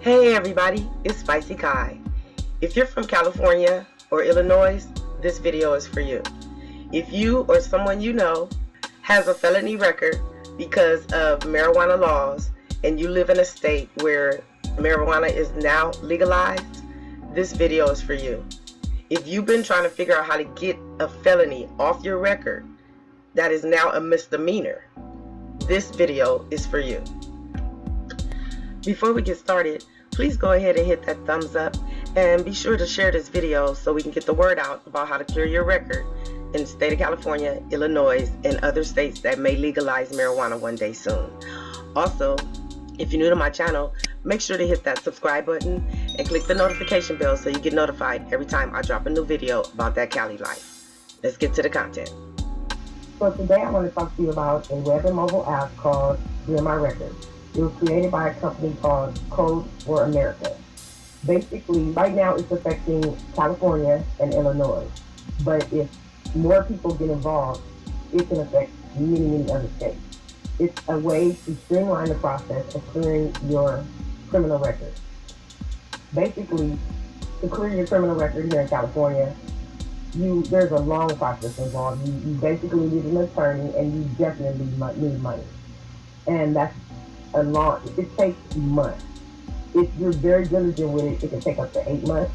Hey everybody, it's Spicey Kai. If you're from California or Illinois, this video is for you. If you or someone you know has a felony record because of marijuana laws and you live in a state where marijuana is now legalized, this video is for you. If you've been trying to figure out how to get a felony off your record that is now a misdemeanor, this video is for you. Before we get started, please go ahead and hit that thumbs up and be sure to share this video so we can get the word out about how to clear your record in the state of California, Illinois, and other states that may legalize marijuana one day soon. Also, if you're new to my channel, make sure to hit that subscribe button and click the notification bell so you get notified every time I drop a new video about that Cali life. Let's get to the content. So today I want to talk to you about a web and mobile app called Clear My Record. It was created by a company called Code for America. Basically, right now it's affecting California and Illinois. But if more people get involved, it can affect many other states. It's a way to streamline the process of clearing your criminal record. Basically, to clear your criminal record here in California, there's a long process involved. You basically need an attorney and you definitely need money. And that's it takes months. If you're very diligent with it, it can take up to 8 months.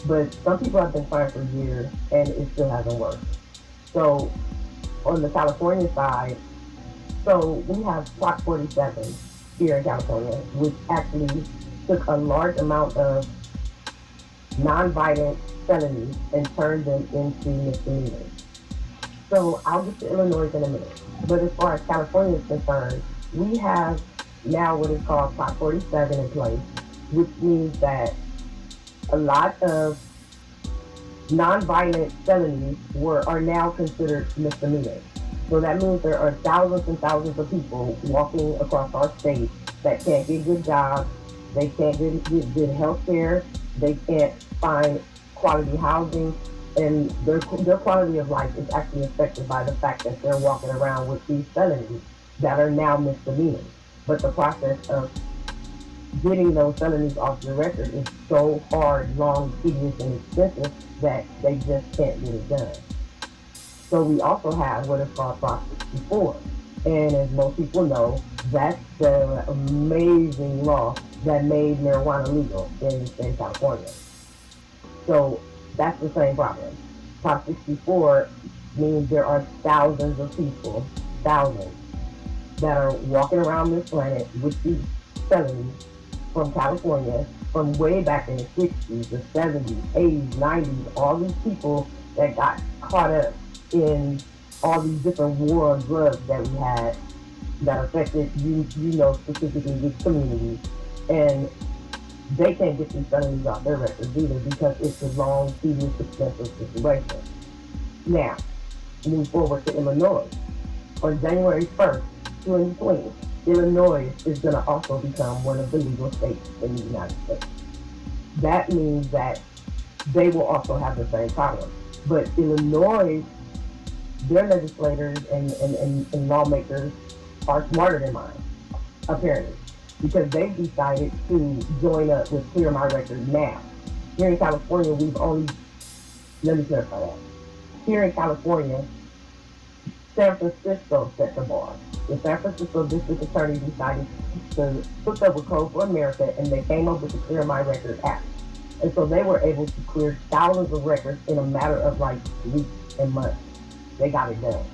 But some people have been trying for years and it still hasn't worked. So on the California side, so we have Prop 47 here in California, which actually took a large amount of non-violent felonies and turned them into misdemeanors. So I'll get to Illinois in a minute. But as far as California is concerned, we have now what is called Prop 47 in place, which means that a lot of non-violent felonies are now considered misdemeanors. So that means there are thousands and thousands of people walking across our state that can't get good jobs, they can't get good health care, they can't find quality housing, and their quality of life is actually affected by the fact that they're walking around with these felonies that are now misdemeanors. But the process of getting those felonies off your record is so hard, long, tedious, and expensive that they just can't get it done. So we also have what is called Prop 64. And as most people know, that's the amazing law that made marijuana legal in the state of California. So that's the same problem. Prop 64 means there are thousands of people, thousands, that are walking around this planet with these felonies from California from way back in the 60s, the 70s, 80s, 90s, all these people that got caught up in all these different war on drugs that we had that affected, specifically these communities. And they can't get these felonies off their records either because it's a long, tedious, expensive situation. Now, move forward to Illinois. On January 1st, 2020, Illinois is going to also become one of the legal states in the United States. That means that they will also have the same problem. But Illinois, their legislators and lawmakers are smarter than mine, apparently, because they've decided to join up with Clear My Record now. Here in California, let me clarify that. Here in California, San Francisco set the bar. The San Francisco District Attorney decided to hook up with Code for America, and they came up with the Clear My Record app. And so they were able to clear thousands of records in a matter of like weeks and months. They got it done.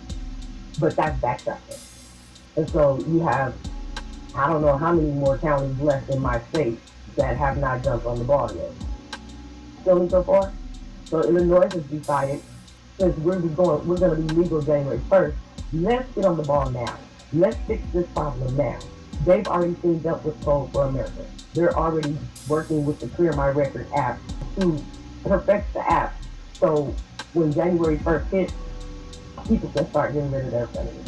But that's backtracking. And so you have, I don't know how many more counties left in my state that have not jumped on the ball yet. Still me so far? So Illinois has decided, since we're going to be legal January 1st, let's get on the ball now. Let's fix this problem now. They've already teamed up with Code for America. They're already working with the Clear My Record app to perfect the app. So when January 1st hits, people can start getting rid of their felonies.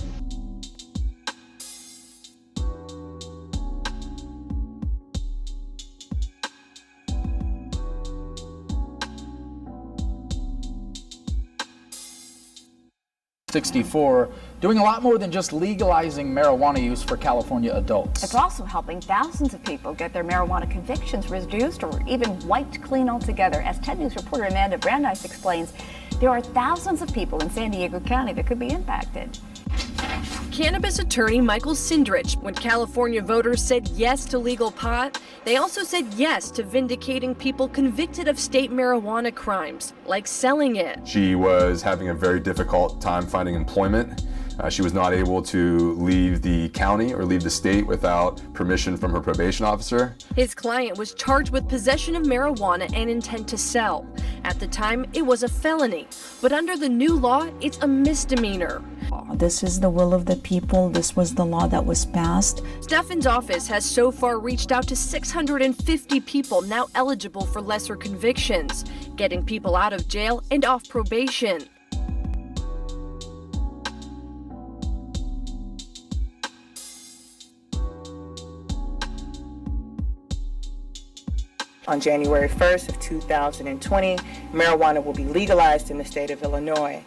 '64 doing a lot more than just legalizing marijuana use for California adults. It's also helping thousands of people get their marijuana convictions reduced or even wiped clean altogether. As 10 News reporter Amanda Brandeis explains, there are thousands of people in San Diego County that could be impacted. Cannabis attorney Michael Sindrich. When California voters said yes to legal pot, they also said yes to vindicating people convicted of state marijuana crimes, like selling it. She was having a very difficult time finding employment. She was not able to leave the county or leave the state without permission from her probation officer. His client was charged with possession of marijuana and intent to sell. At the time, it was a felony, but under the new law, it's a misdemeanor. This is the will of the people. This was the law that was passed. Stephan's office has so far reached out to 650 people now eligible for lesser convictions, getting people out of jail and off probation. On January 1st of 2020, marijuana will be legalized in the state of Illinois.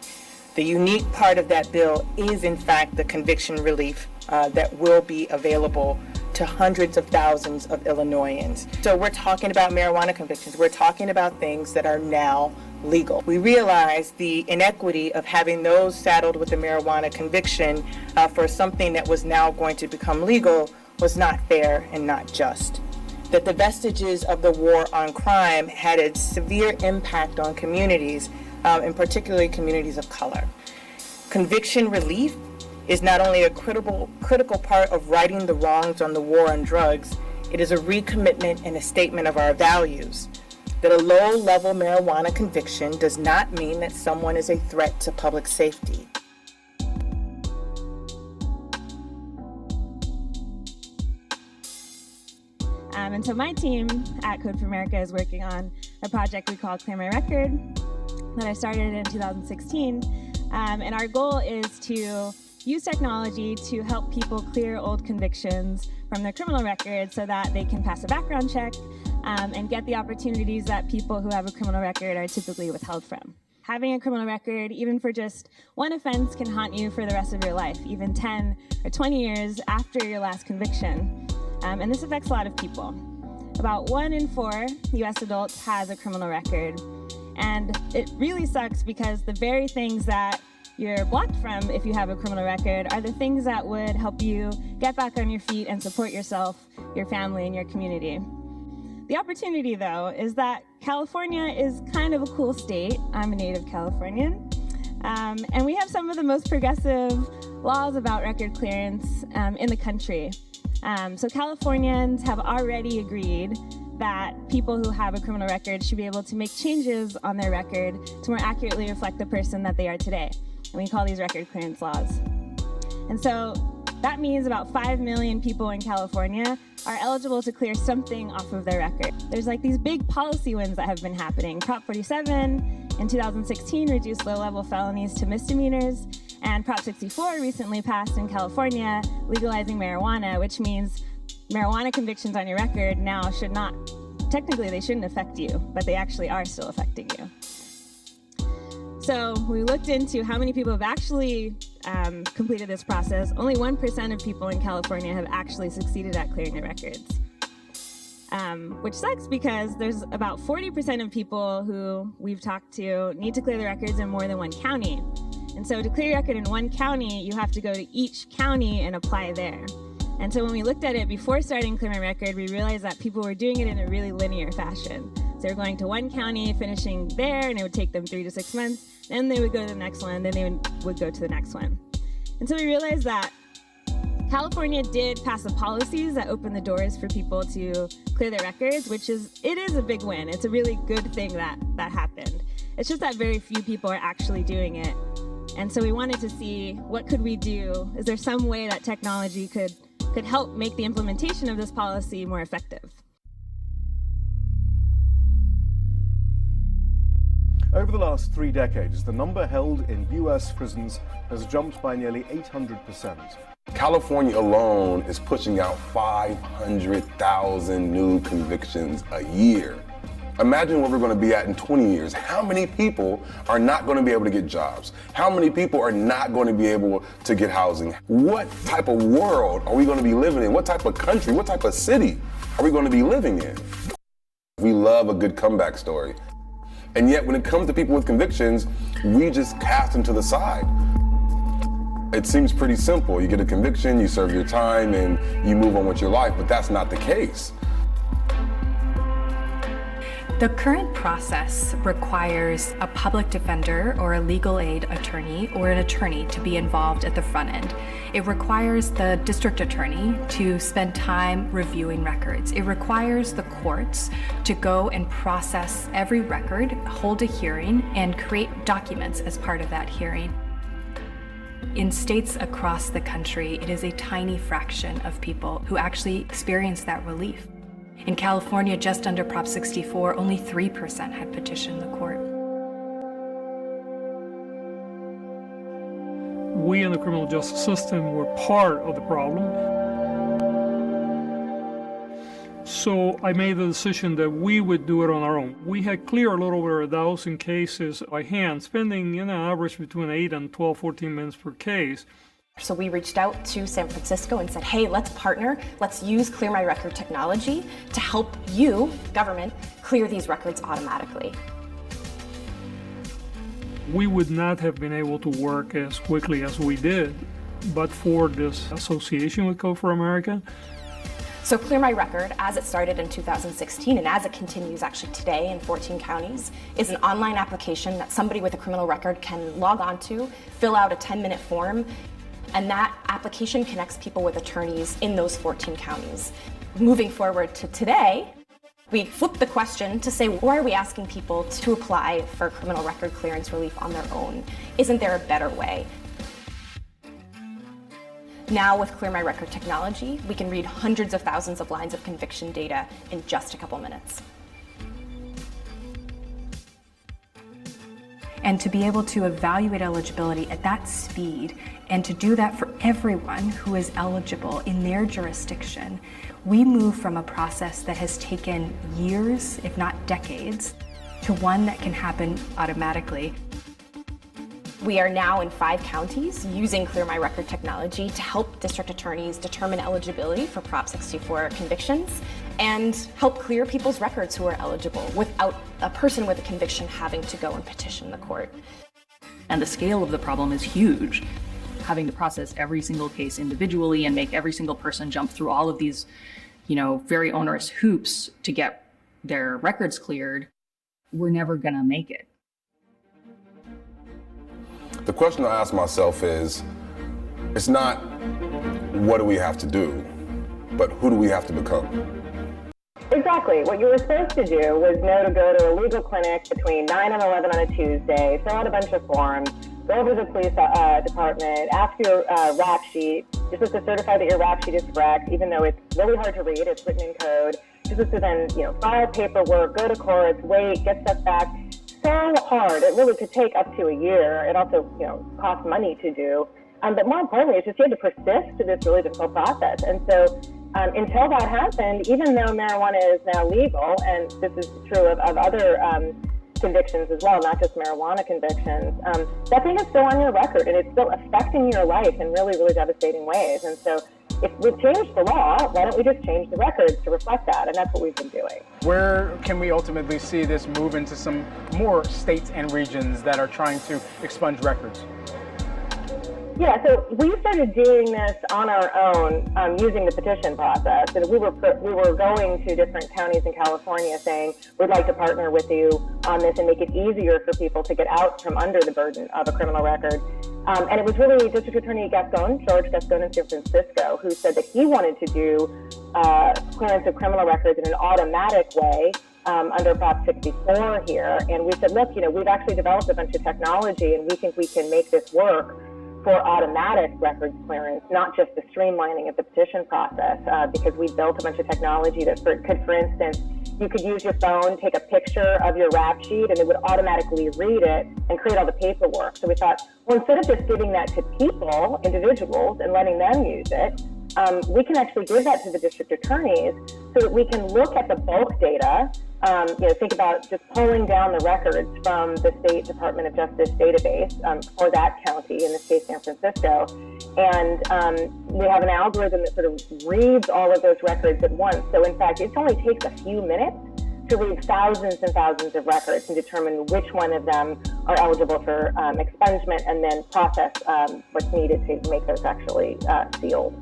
The unique part of that bill is, in fact, the conviction relief that will be available to hundreds of thousands of Illinoisans. So we're talking about marijuana convictions. We're talking about things that are now legal. We realize the inequity of having those saddled with a marijuana conviction for something that was now going to become legal was not fair and not just. That the vestiges of the war on crime had a severe impact on communities, and particularly communities of color. Conviction relief is not only a critical part of righting the wrongs on the war on drugs, it is a recommitment and a statement of our values. That a low-level marijuana conviction does not mean that someone is a threat to public safety. And so my team at Code for America is working on a project we call Clear My Record that I started in 2016. And our goal is to use technology to help people clear old convictions from their criminal record so that they can pass a background check and get the opportunities that people who have a criminal record are typically withheld from. Having a criminal record, even for just one offense, can haunt you for the rest of your life, even 10 or 20 years after your last conviction. And this affects a lot of people. About 1 in 4 US adults has a criminal record. And it really sucks because the very things that you're blocked from if you have a criminal record are the things that would help you get back on your feet and support yourself, your family, and your community. The opportunity, though, is that California is kind of a cool state. I'm a native Californian. And we have some of the most progressive laws about record clearance in the country. So Californians have already agreed that people who have a criminal record should be able to make changes on their record to more accurately reflect the person that they are today. And we call these record clearance laws. And so that means about 5 million people in California are eligible to clear something off of their record. There's like these big policy wins that have been happening. Prop 47 in 2016 reduced low-level felonies to misdemeanors. And Prop 64 recently passed in California, legalizing marijuana, which means marijuana convictions on your record now should not, technically they shouldn't affect you, but they actually are still affecting you. So we looked into how many people have actually completed this process. Only 1% of people in California have actually succeeded at clearing their records. Which sucks because there's about 40% of people who we've talked to need to clear their records in more than one county. And so to clear your record in one county, you have to go to each county and apply there. And so when we looked at it before starting Clear My Record, we realized that people were doing it in a really linear fashion. So they were going to one county, finishing there, and it would take them 3 to 6 months. Then they would go to the next one, then they would go to the next one. And so we realized that California did pass the policies that open the doors for people to clear their records, it is a big win. It's a really good thing that happened. It's just that very few people are actually doing it. And so we wanted to see, what could we do? Is there some way that technology could help make the implementation of this policy more effective? Over the last 3 decades, the number held in US prisons has jumped by nearly 800%. California alone is pushing out 500,000 new convictions a year. Imagine where we're going to be at in 20 years. How many people are not going to be able to get jobs? How many people are not going to be able to get housing? What type of world are we going to be living in? What type of country, what type of city are we going to be living in? We love a good comeback story. And yet when it comes to people with convictions, we just cast them to the side. It seems pretty simple. You get a conviction, you serve your time, and you move on with your life, but that's not the case. The current process requires a public defender or a legal aid attorney or an attorney to be involved at the front end. It requires the district attorney to spend time reviewing records. It requires the courts to go and process every record, hold a hearing, and create documents as part of that hearing. In states across the country, it is a tiny fraction of people who actually experience that relief. In California, just under Prop 64, only 3% had petitioned the court. We in the criminal justice system were part of the problem. So I made the decision that we would do it on our own. We had cleared a little over 1,000 cases by hand, spending an average between 8 and 12, 14 minutes per case. So we reached out to San Francisco and said, hey, let's partner. Let's use Clear My Record technology to help you, government, clear these records automatically. We would not have been able to work as quickly as we did, but for this association with Code for America. So Clear My Record, as it started in 2016 and as it continues actually today in 14 counties, is an online application that somebody with a criminal record can log on to, fill out a 10-minute form, and that application connects people with attorneys in those 14 counties. Moving forward to today, we flipped the question to say, why are we asking people to apply for criminal record clearance relief on their own? Isn't there a better way? Now with Clear My Record technology, we can read hundreds of thousands of lines of conviction data in just a couple minutes. And to be able to evaluate eligibility at that speed, and to do that for everyone who is eligible in their jurisdiction, we move from a process that has taken years, if not decades, to one that can happen automatically. We are now in 5 counties using Clear My Record technology to help district attorneys determine eligibility for Prop 64 convictions and help clear people's records who are eligible without a person with a conviction having to go and petition the court. And the scale of the problem is huge. Having to process every single case individually and make every single person jump through all of these, very onerous hoops to get their records cleared, we're never gonna make it. The question I ask myself is, it's not what do we have to do, but who do we have to become? Exactly. What you were supposed to do was know to go to a legal clinic between 9 and 11 on a Tuesday, fill out a bunch of forms, go over to the police department, ask for your rap sheet. You're supposed to certify that your rap sheet is correct, even though it's really hard to read. It's written in code. You're supposed to then, file paperwork, go to courts, wait, get stuff back. So hard. It really could take up to a year. It also, costs money to do. But more importantly, it's just you have to persist to this really difficult process. And so until that happened, even though marijuana is now legal, and this is true of other convictions as well, not just marijuana convictions, that thing is still on your record and it's still affecting your life in really, really devastating ways. And so if we change the law, why don't we just change the records to reflect that? And that's what we've been doing. Where can we ultimately see this move into some more states and regions that are trying to expunge records? Yeah, so we started doing this on our own using the petition process. And we were going to different counties in California saying, we'd like to partner with you on this and make it easier for people to get out from under the burden of a criminal record. And it was really District Attorney George Gascon in San Francisco, who said that he wanted to do clearance of criminal records in an automatic way under Prop 64 here. And we said, look, we've actually developed a bunch of technology and we think we can make this work for automatic records clearance, not just the streamlining of the petition process, because we built a bunch of technology that could, for instance, you could use your phone, take a picture of your rap sheet, and it would automatically read it and create all the paperwork. So we thought, well, instead of just giving that to people, individuals, and letting them use it, we can actually give that to the district attorneys so that we can look at the bulk data think about just pulling down the records from the State Department of Justice database for that county, in this case, San Francisco. And we have an algorithm that sort of reads all of those records at once. So in fact, it only takes a few minutes to read thousands and thousands of records and determine which one of them are eligible for expungement, and then process what's needed to make those actually sealed.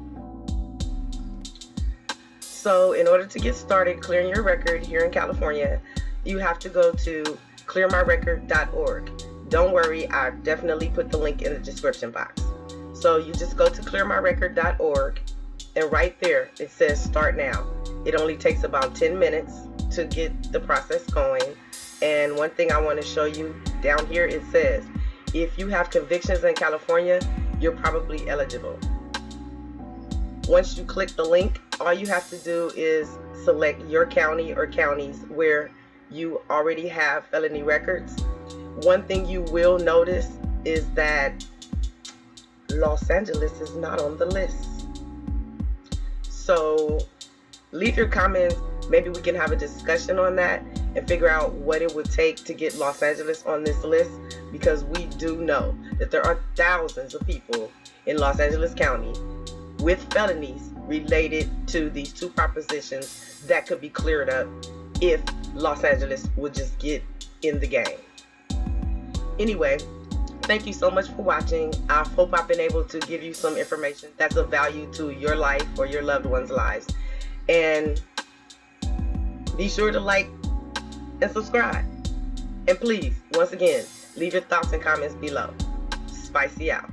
So in order to get started clearing your record here in California, you have to go to clearmyrecord.org. Don't worry, I definitely put the link in the description box. So you just go to clearmyrecord.org, and right there it says start now. It only takes about 10 minutes to get the process going. And one thing I want to show you down here, it says if you have convictions in California, you're probably eligible. Once you click the link, all you have to do is select your county or counties where you already have felony records. One thing you will notice is that Los Angeles is not on the list. So leave your comments. Maybe we can have a discussion on that and figure out what it would take to get Los Angeles on this list, because we do know that there are thousands of people in Los Angeles County with felonies related to these two propositions that could be cleared up if Los Angeles would just get in the game. Anyway, thank you so much for watching. I hope I've been able to give you some information that's of value to your life or your loved ones' lives. And be sure to like and subscribe. And please, once again, leave your thoughts and comments below. Spicey out.